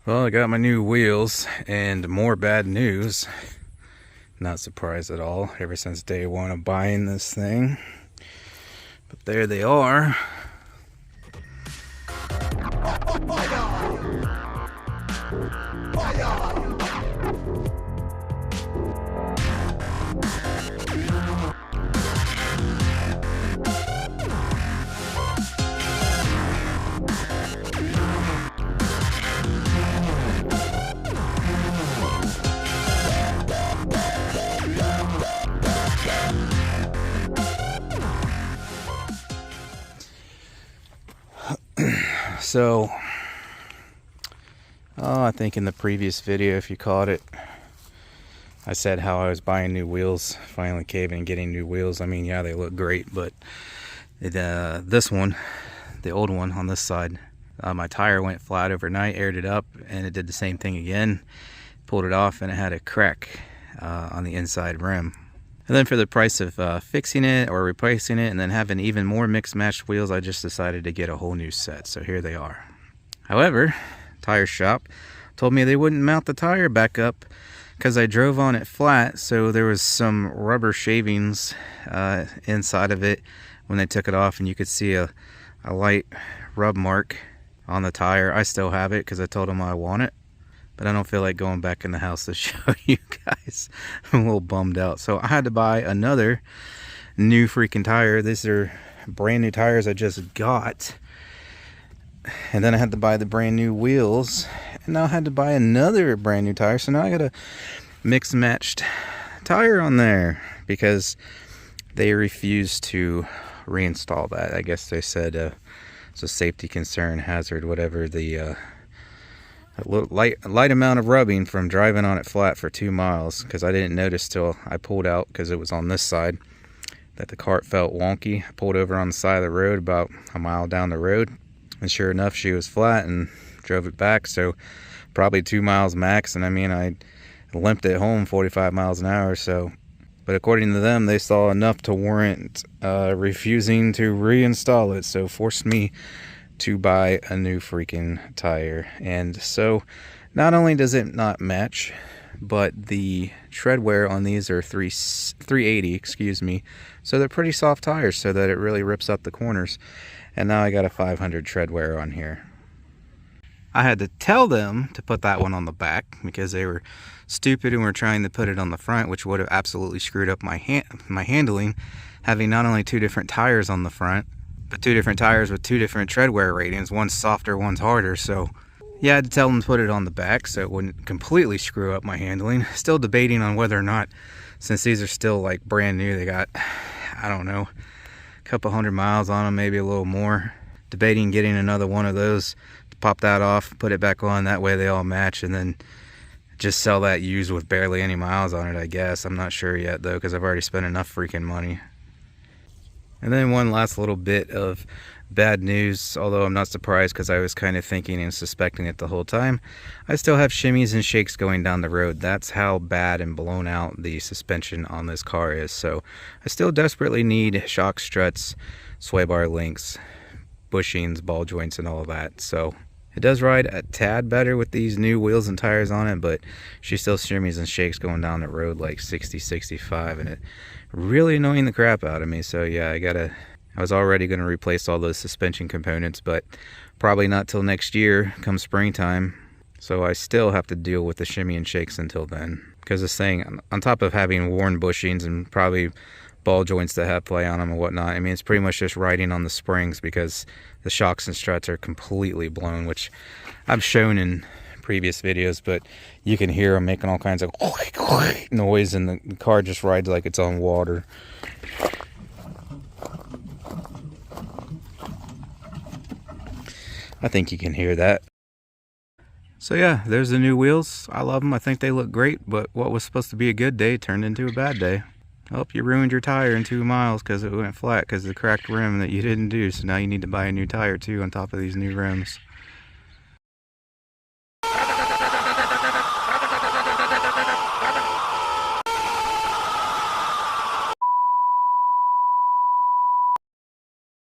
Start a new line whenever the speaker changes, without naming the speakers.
Well, I got my new wheels and more bad news. Not surprised at all, ever since day one of buying this thing. But there they are. So, I think in the previous video, if you caught it, I said how I was buying new wheels, finally caving and getting new wheels. I mean, yeah, they look great, but this one, the old one on this side, my tire went flat overnight, aired it up, and it did the same thing again. Pulled it off, and it had a crack on the inside rim. And then for the price of fixing it or replacing it and then having even more mixed matched wheels, I just decided to get a whole new set. So here they are. However, tire shop told me they wouldn't mount the tire back up because I drove on it flat. So there was some rubber shavings inside of it when they took it off, and you could see a light rub mark on the tire. I still have it because I told them I want it. But I don't feel like going back in the house to show you guys. I'm a little bummed out. So I had to buy another new freaking tire. These are brand new tires I just got. And then I had to buy the brand new wheels. And now I had to buy another brand new tire. So now I got a mixed matched tire on there because they refused to reinstall that. I guess they said it's a safety concern, hazard, whatever. The light amount of rubbing from driving on it flat for 2 miles, because I didn't notice till I pulled out, because it was on this side, that the cart felt wonky. I pulled over on the side of the road about a mile down the road, and sure enough, she was flat, and drove it back. So probably 2 miles max, and I mean, I limped it home 45 miles an hour. So, but according to them, they saw enough to warrant refusing to reinstall it, so forced me to buy a new freaking tire. And so not only does it not match, but the tread wear on these are 380, excuse me, so they're pretty soft tires, so that it really rips up the corners. And now I got a 500 tread wear on here. I had to tell them to put that one on the back because they were stupid and were trying to put it on the front, which would have absolutely screwed up my handling, having not only two different tires on the front, but two different tires with two different tread wear ratings. One's softer, one's harder. So yeah, I had to tell them to put it on the back so it wouldn't completely screw up my handling. Still debating on whether or not, since these are still like brand new, they got, I don't know, a couple 100 miles on them, maybe a little more. Debating getting another one of those, pop that off, put it back on, that way they all match, and then just sell that used with barely any miles on it, I guess. I'm not sure yet though, because I've already spent enough freaking money. And then one last little bit of bad news, although I'm not surprised because I was kind of thinking and suspecting it the whole time. I still have shimmies and shakes going down the road. That's how bad and blown out the suspension on this car is. So I still desperately need shock struts, sway bar links, bushings, ball joints, and all of that. So it does ride a tad better with these new wheels and tires on it, but she still shimmies and shakes going down the road like 60, 65, and it really annoying the crap out of me. So yeah, I was already going to replace all those suspension components, but probably not till next year come springtime. So I still have to deal with the shimmy and shakes until then, because this thing, on top of having worn bushings and probably ball joints that have play on them and whatnot, I mean, it's pretty much just riding on the springs because the shocks and struts are completely blown, which I've shown in previous videos, but you can hear them making all kinds of noise, and the car just rides like it's on water. I think you can hear that. So yeah, there's the new wheels. I love them. I think they look great, but what was supposed to be a good day turned into a bad day. Oh, you ruined your tire in 2 miles because it went flat because of the cracked rim that you didn't do. So now you need to buy a new tire too on top of these new rims.